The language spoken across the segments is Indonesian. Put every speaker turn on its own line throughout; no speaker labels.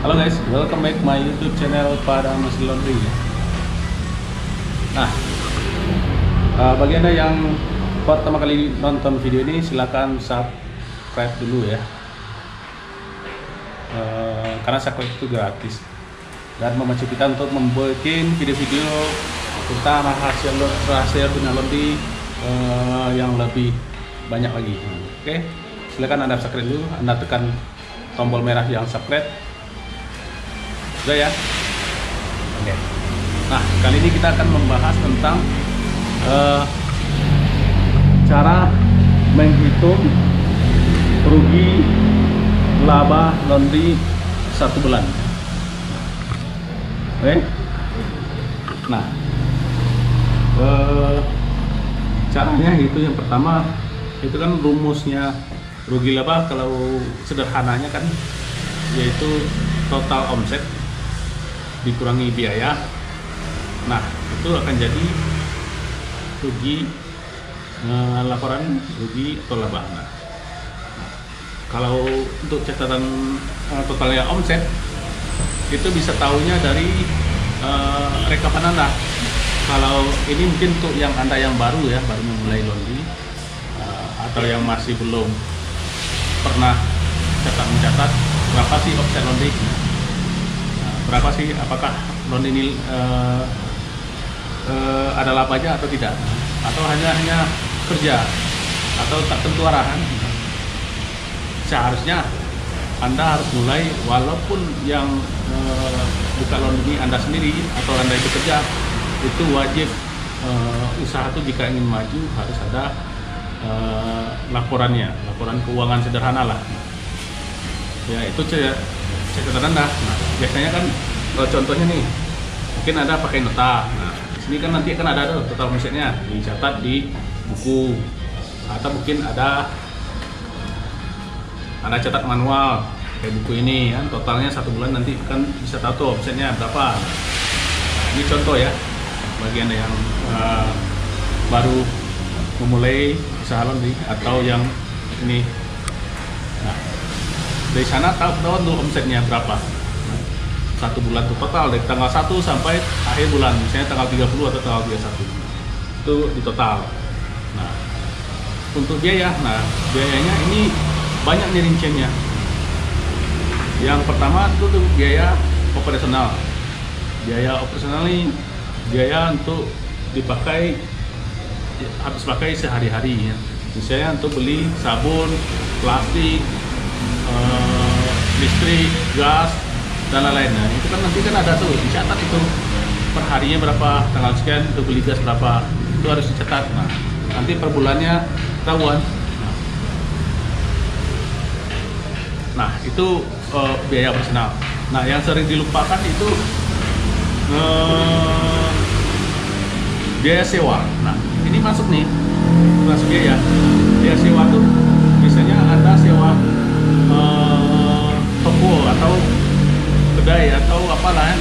Halo guys, welcome back my YouTube channel pada Mas Laundry. Nah, bagi anda yang pertama kali nonton video ini, silakan subscribe dulu ya, karena subscribe itu gratis dan memacu kita untuk membuat video-video tentang rahasia dunia laundry yang lebih banyak lagi. Oke, silakan anda subscribe dulu, anda tekan tombol merah yang subscribe. Sudah ya. Oke. Nah, kali ini kita akan membahas tentang cara menghitung rugi laba laundry 1 bulan. Oke. Nah, caranya itu yang pertama itu kan rumusnya rugi laba, kalau sederhananya kan yaitu total omset dikurangi biaya. Nah, itu akan jadi rugi, laporan rugi atau laba. Nah, kalau untuk catatan totalnya omset itu bisa tahunya dari rekapan anda. Kalau ini mungkin untuk yang anda yang baru ya, baru memulai laundry, atau yang masih belum pernah mencatat berapa sih omset laundry, berapa sih, apakah laundry ini ada labanya atau tidak, atau hanya kerja atau tak tentu arahan. Seharusnya anda harus mulai, walaupun yang buka laundry anda sendiri atau anda itu kerja, itu wajib usaha itu jika ingin maju harus ada laporan keuangan sederhana lah ya. Itu catatan anda. Nah, biasanya kan contohnya nih, mungkin anda pakai nota. Nah, di sini kan nanti akan ada total omsetnya dicatat di buku, atau mungkin ada anda cetak manual kayak buku ini kan, totalnya 1 bulan nanti kan bisa tahu tuh omsetnya berapa. Nah, ini contoh ya bagi anda yang baru memulai usaha laundry atau yang ini. Nah, dari sana tahu tuh omsetnya berapa. Nah, 1 bulan itu total dari tanggal 1 sampai akhir bulan, misalnya tanggal 30 atau tanggal 31 itu di total. Nah, untuk biaya, nah biayanya ini banyak nih rinciannya. Yang pertama itu tuh biaya operasional. Biaya operasional ini biaya untuk dipakai, habis pakai sehari-hari ya. Misalnya untuk beli sabun, plastik, listrik, gas, dan lain-lain. Nah, itu kan nanti kan ada tuh dicatat itu perharinya berapa, tanggal sekian untuk beli gas berapa, itu harus dicatat. Nah, nanti per bulannya ketahuan. Nah, itu biaya operasional. Nah, yang sering dilupakan itu biaya sewa. Nah, ini masuk nih, masuk biaya sewa tuh biasanya ada sewa toko atau kedai atau apalah kan,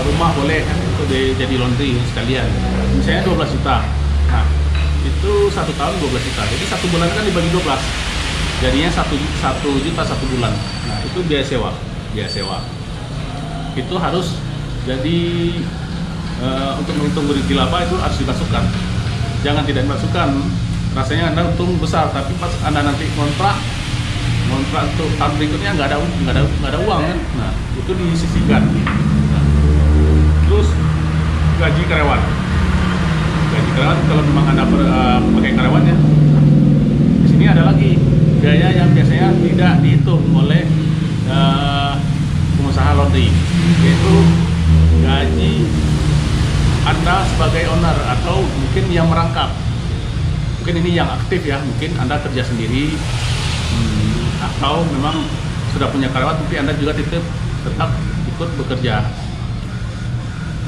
rumah boleh kan, itu jadi laundry sekalian. Misalnya 12 juta. Nah, itu 1 tahun 12 juta. Jadi 1 bulan kan dibagi 12. Jadinya 1 juta 1 bulan. Nah, itu biaya sewa. Itu harus jadi untuk menghitung rugi laba itu harus dimasukkan. Jangan tidak dimasukkan. Rasanya anda untung besar, tapi pas anda nanti kontrak untuk tahun berikutnya nggak ada uang kan. Nah, itu disisihkan. Nah, terus gaji karyawan kalau memang anda pakai karyawannya. Di sini ada lagi biaya yang biasanya tidak dihitung oleh pengusaha laundry, yaitu gaji anda sebagai owner atau mungkin yang merangkap. Mungkin ini yang aktif ya, mungkin anda kerja sendiri, atau memang sudah punya karyawan tapi anda juga tetap ikut bekerja.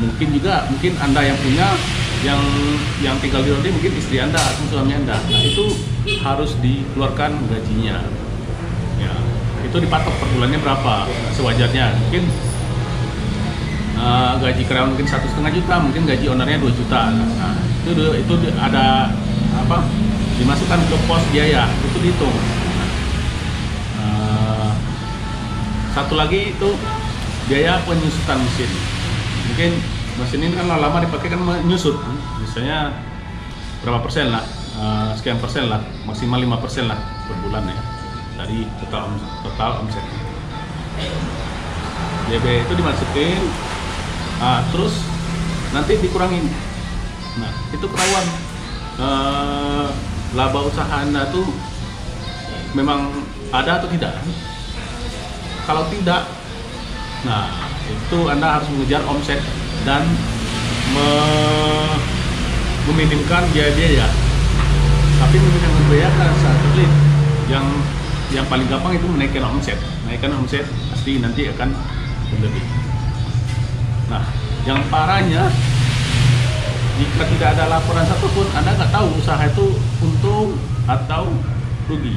Mungkin anda yang punya, yang tinggal di laundry, mungkin istri anda atau suami anda. Nah, itu harus dikeluarkan gajinya ya. Itu dipatok per bulannya berapa sewajarnya. Mungkin gaji karyawan mungkin 1,5 juta, mungkin gaji ownernya 2 juta. Nah, itu ada apa, dimasukkan ke pos biaya, itu dihitung. satu lagi itu biaya penyusutan mesin. Mungkin mesin ini kan lama dipakai kan menyusut, misalnya berapa persen lah, sekian persen lah, maksimal 5% lah per bulan ya dari total omset. DB itu dimasukin, terus nanti dikurangin. Nah itu ketahuan laba usaha Anda tuh memang ada atau tidak. Kalau tidak, nah itu Anda harus mengejar omset dan meminimkan biaya-biaya. Tapi meminimkan biaya kan saat sulit. Yang paling gampang itu menaikkan omset. Menaikkan omset pasti nanti akan lebih. Nah, yang parahnya jika tidak ada laporan satupun, Anda nggak tahu usaha itu untung atau rugi.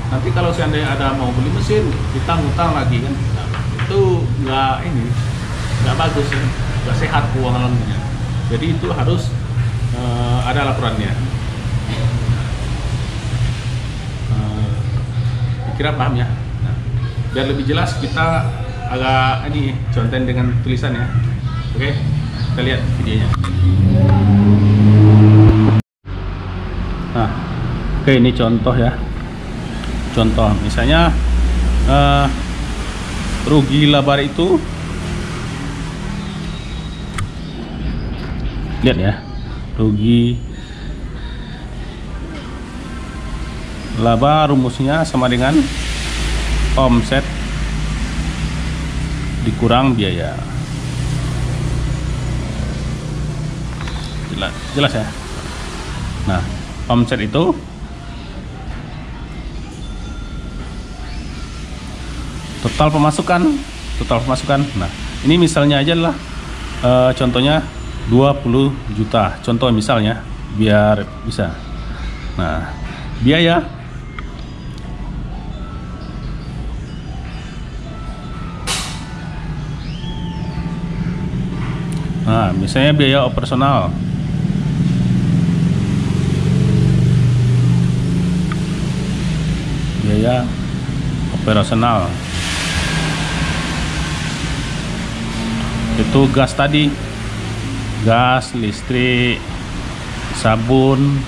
Nanti kalau seandainya ada mau beli mesin, ditang-utang lagi kan, nah, itu nggak bagus ya, nggak sehat keuangannya. Jadi itu harus ada laporannya. Kira paham ya? Nah, biar lebih jelas kita agak contohin dengan tulisan ya. Oke, kita lihat videonya. Nah, oke ini contoh ya. Contoh misalnya rugi laba itu, lihat ya, rugi laba rumusnya sama dengan omset dikurang biaya. Jelas ya. Nah, omset itu total pemasukan. Nah, ini misalnya aja lah, contohnya 20 juta. Contoh misalnya biar bisa. Nah, biaya misalnya biaya operasional. Biaya operasional itu gas tadi, gas, listrik, sabun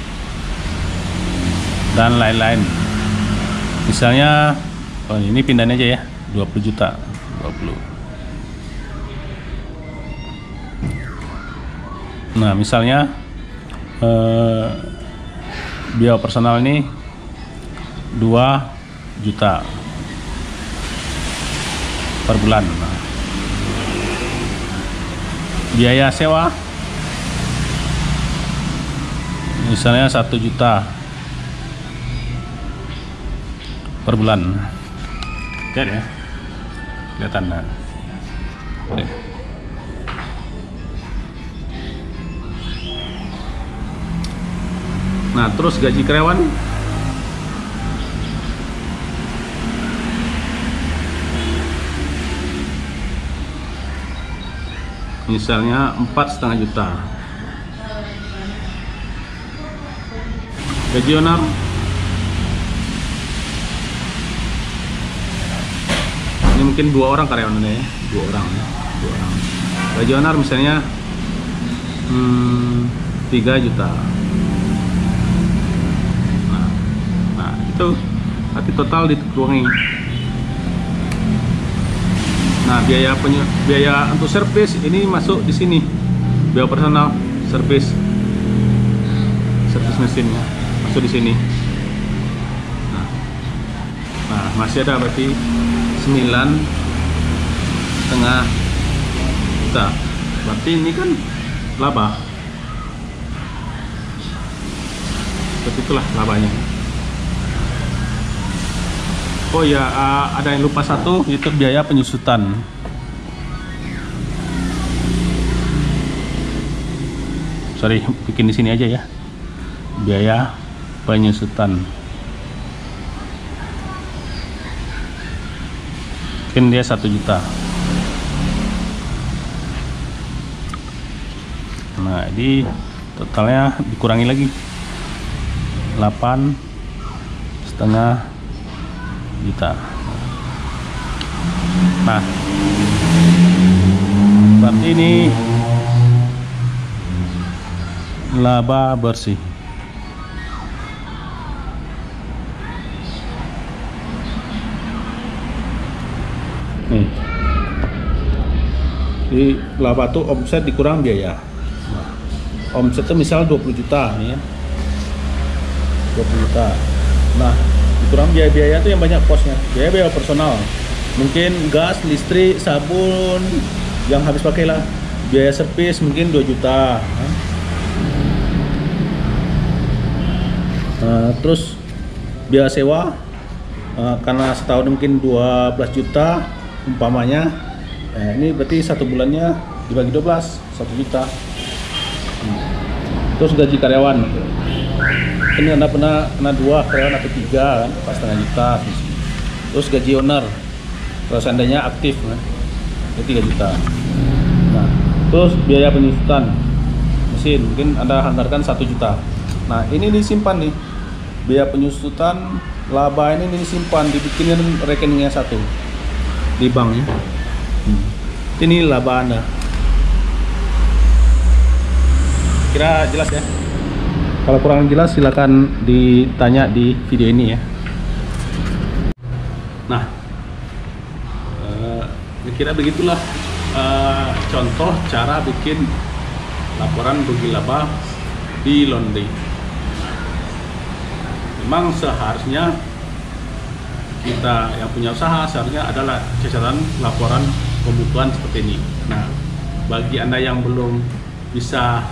dan lain-lain. Misalnya ini pindahin aja ya, 20 juta 20. Nah misalnya biaya personal ini 2 juta per bulan. Nah, biaya sewa misalnya 1 juta per bulan. Lihat ya, kelihatan. Nah terus gaji karyawan misalnya 4,5 juta. Gaji owner ini mungkin 2 orang karyawannya ya, 2 orang. Gaji owner misalnya 3 juta. Nah itu tapi total dikurangi. Nah biaya untuk servis ini masuk di sini, biaya personal, servis mesinnya masuk di sini. Nah masih ada berarti 9,5 juta. Berarti ini kan laba. Seperti itulah labanya. Oh ya, ada yang lupa satu, itu biaya penyusutan. Sorry, bikin di sini aja ya. Biaya penyusutan. Mungkin dia 1 juta. Nah, ini totalnya dikurangi lagi 8,5 juta. Nah, berarti ini laba bersih. Nih, di laba tuh omset dikurang biaya. Omset tuh misal 20 juta nih ya, 20 juta. Nah, dikurang biaya-biaya tuh yang banyak kosnya, biaya personal, mungkin gas, listrik, sabun yang habis pakai lah, biaya servis mungkin 2 juta. Terus biaya sewa, karena setahun mungkin 12 juta umpamanya. Ini berarti satu bulannya dibagi 12, 1 juta. Terus gaji karyawan, ini Anda pernah 2 karyawan atau 3 kan, pas setengah juta. Terus gaji owner kalau seandainya aktif kan, itu 3 juta. Nah, terus biaya penyusutan mesin mungkin Anda anggarkan 1 juta. Nah, ini disimpan nih, biaya penyusutan laba ini disimpan, dibikinin rekeningnya satu di bank ya. Ini laba Anda. Kira jelas ya? Kalau kurang jelas silakan ditanya di video ini ya. Nah, kira begitulah contoh cara bikin laporan rugi laba di laundry. Memang seharusnya kita yang punya usaha seharusnya adalah catatan laporan pembukuan seperti ini. Nah, bagi Anda yang belum bisa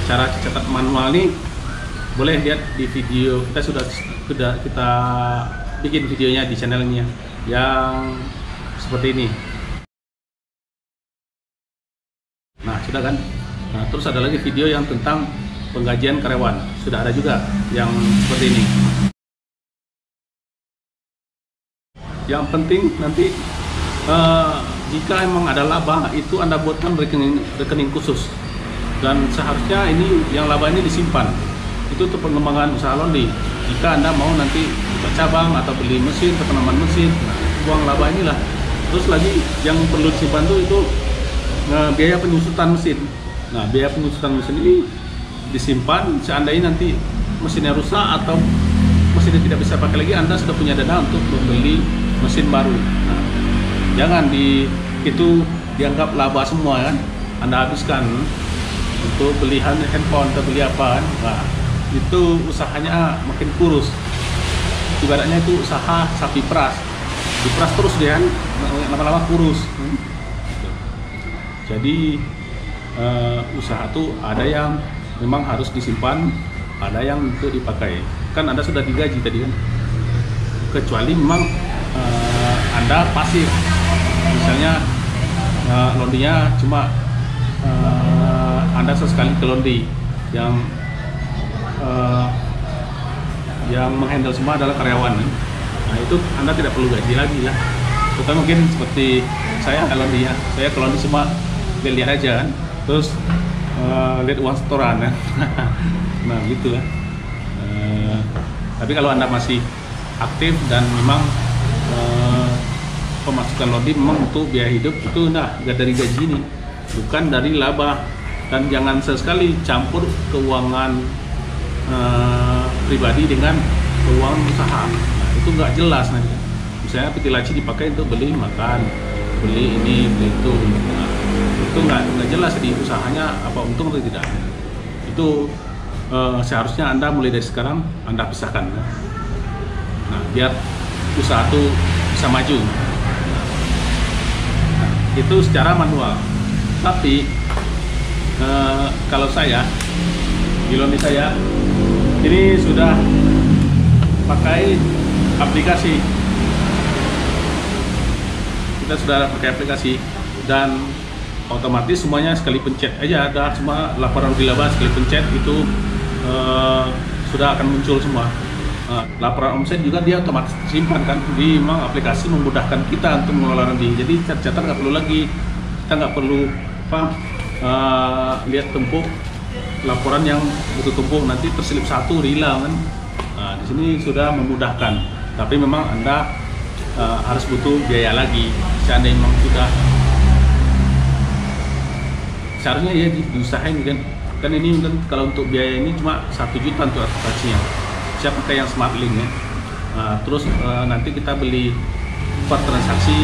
cara catat manual ini, boleh lihat di video kita, sudah kita bikin videonya di channelnya yang seperti ini. Nah, sudah kan? Nah, terus ada lagi video yang tentang penggajian karyawan, sudah ada juga yang seperti ini. Yang penting nanti jika emang ada laba, itu Anda buatkan rekening khusus, dan seharusnya ini yang laba ini disimpan itu untuk pengembangan usaha laundry. Jika Anda mau nanti buka cabang atau beli mesin atau penaman mesin, nah, uang laba inilah. Terus lagi yang perlu disimpan itu biaya penyusutan mesin. Nah, biaya penyusutan mesin ini disimpan, seandainya nanti mesinnya rusak atau mesinnya tidak bisa pakai lagi, Anda sudah punya dana untuk membeli mesin baru. Nah, jangan itu dianggap laba semua kan, Anda habiskan untuk beli handphone atau beli apa kan. Nah, itu usahanya makin kurus. Ibaratnya itu usaha sapi peras, diperas terus dia kan, lama-lama kurus. Jadi usaha tuh ada yang memang harus disimpan, ada yang untuk dipakai. Kan Anda sudah digaji tadi kan, kecuali memang Anda pasif, misalnya laundrynya cuma Anda sesekali ke laundry, yang menghandle semua adalah karyawan. Nah, itu Anda tidak perlu gaji lagi lah. Kita mungkin seperti saya laundry ya, saya ke laundry cuma lihat aja kan, terus lihat uang setoran ya. Nah, gitu lah. Tapi kalau Anda masih aktif dan memang pemasukan laundry memang untuk biaya hidup, itu dari gaji ini, bukan dari laba. Dan jangan sesekali campur keuangan pribadi dengan keuangan usaha. Nah, itu nggak jelas nanti. Misalnya peti laci dipakai untuk beli makan, beli ini, beli itu. Nah, itu nggak jelas di usahanya apa untung atau tidak. Itu seharusnya Anda mulai dari sekarang Anda pisahkan. Nah, biar usaha itu bisa maju. Nah, itu secara manual. Tapi kalau saya di laundry saya ini sudah pakai aplikasi. Kita sudah pakai aplikasi dan otomatis semuanya sekali pencet aja ada, semua laporan rugi laba sekali pencet itu sudah akan muncul semua. Laporan omset juga dia otomatis simpan kan, di memang aplikasi memudahkan kita untuk mengelola laundry. Jadi catat nggak perlu lagi, kita nggak perlu lihat tumpuk laporan yang bertumpuk, nanti terselip satu hilang kan. Nah, di sini sudah memudahkan, tapi memang Anda harus butuh biaya lagi. Seandainya memang sudah, seharusnya ya diusahain kan ini kan kalau untuk biaya ini cuma 1 juta untuk aplikasinya. Saya pakai yang Smart Link ya. Terus nanti kita beli per transaksi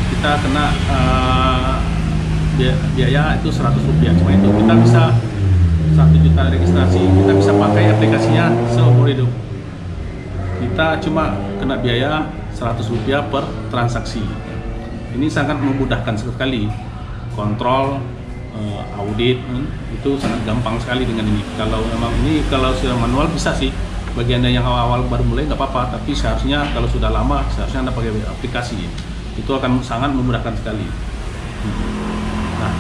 kita kena biaya itu 100 rupiah. Cuma itu kita bisa 1 juta registrasi, kita bisa pakai aplikasinya seumur hidup. Kita cuma kena biaya 100 rupiah per transaksi. Ini sangat memudahkan sekali. Kontrol, audit, itu sangat gampang sekali dengan ini. Kalau memang ini kalau sudah manual bisa sih. Bagi Anda yang awal-awal baru mulai nggak apa-apa, tapi seharusnya kalau sudah lama seharusnya Anda pakai aplikasi. Itu akan sangat memudahkan sekali. Nah,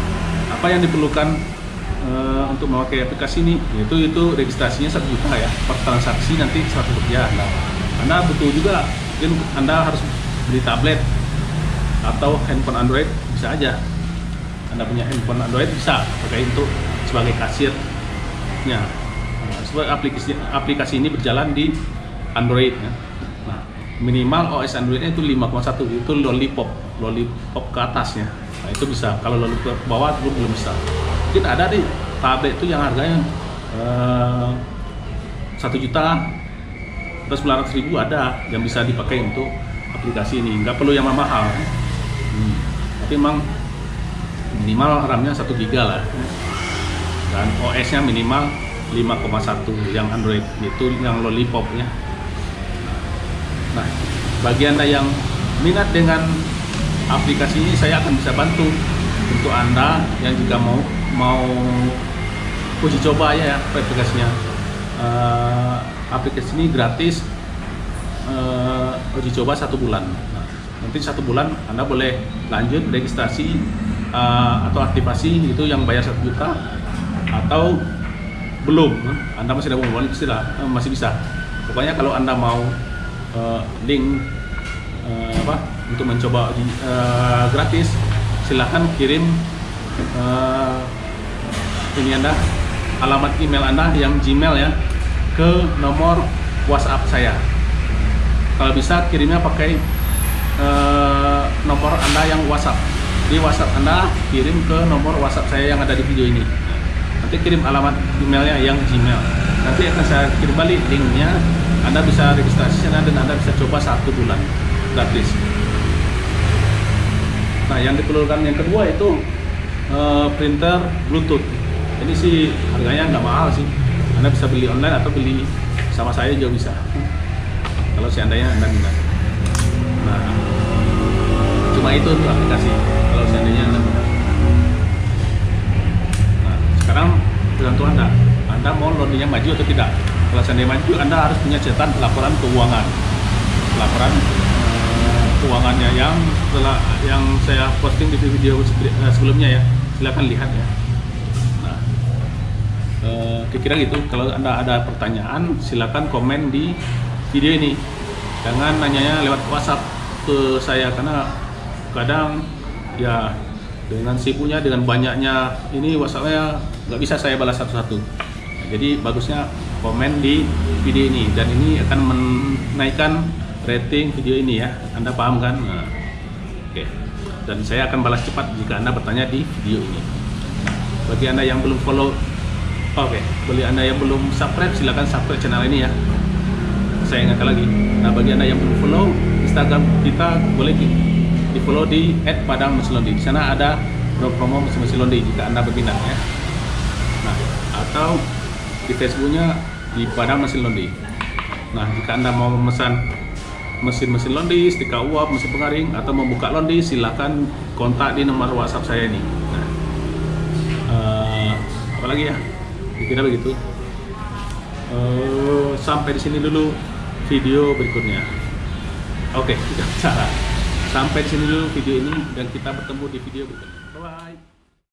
apa yang diperlukan untuk memakai aplikasi ini? Itu registrasinya 1 juta ya, per transaksi nanti 100 rupiah. Nah, Anda butuh juga, mungkin Anda harus beli tablet atau handphone Android, bisa aja. Anda punya handphone Android bisa pakai untuk sebagai kasirnya. Sebab aplikasi ini berjalan di Android ya. Nah, minimal OS Androidnya itu 5,1, itu lollipop ke atasnya. Nah, itu bisa. Kalau lollipop ke bawah itu belum bisa. Mungkin ada di tablet itu yang harganya 1 juta atau 900.000 ada yang bisa dipakai untuk aplikasi ini. Nggak perlu yang mahal. Tapi memang minimal RAM-nya 1 GB lah. Dan OS-nya minimal 5,1 yang Android, itu yang lollipop ya. Nah, bagi Anda yang minat dengan aplikasi ini, saya akan bisa bantu untuk Anda yang juga mau uji coba ya aplikasinya. Aplikasi ini gratis, uji coba 1 bulan. Nah, nanti 1 bulan Anda boleh lanjut registrasi atau aktivasi, itu yang bayar 1 juta, atau belum, Anda masih ada uang, masih bisa. Pokoknya kalau Anda mau link untuk mencoba gratis, silahkan kirim ini Anda, alamat email Anda yang Gmail ya, ke nomor WhatsApp saya. Kalau bisa kirimnya pakai nomor Anda yang WhatsApp. Di WhatsApp Anda kirim ke nomor WhatsApp saya yang ada di video ini. Nanti kirim alamat emailnya yang Gmail. Nanti akan saya kirim balik linknya. Anda bisa registrasi sana dan Anda bisa coba 1 bulan gratis. Nah, yang diperlukan yang kedua itu printer Bluetooth. Ini sih harganya nggak mahal sih. Anda bisa beli online atau beli sama saya juga bisa. Kalau seandainya Anda minat. Nah, cuma itu untuk aplikasi. Kalau seandainya Anda minat. Sekarang tergantung Anda mau loadingnya maju atau tidak. Kalau seandainya maju, Anda harus punya catatan laporan keuangan, keuangannya yang saya posting di video sebelumnya ya. Silakan lihat ya. Nah, kira-kira gitu. Kalau Anda ada pertanyaan, silakan komen di video ini. Jangan nanyanya lewat WhatsApp ke saya, karena kadang ya dengan sibuknya, dengan banyaknya ini WhatsApp-nya nggak bisa saya balas satu-satu. Nah, jadi bagusnya komen di video ini, dan ini akan menaikkan rating video ini ya. Anda paham kan? Nah, oke. Dan saya akan balas cepat jika Anda bertanya di video ini. Nah, bagi Anda yang belum follow, bagi Anda yang belum subscribe, silakan subscribe channel ini ya. Saya ingatkan lagi. Nah, bagi Anda yang belum follow Instagram kita, boleh di follow di @padangmesinlonde. Di sana ada promo mesin londe jika Anda berminat ya. Nah, atau di Facebooknya di Padang Mesin Londe. Nah, jika Anda mau memesan mesin londe, setrika uap, mesin pengaring, atau membuka londe, silahkan kontak di nomor WhatsApp saya ini. Nah, apalagi ya, kira begitu. Sampai di sini dulu video berikutnya. Oke, kita bicara. Sampai di sini dulu video ini, dan kita bertemu di video berikutnya. Bye.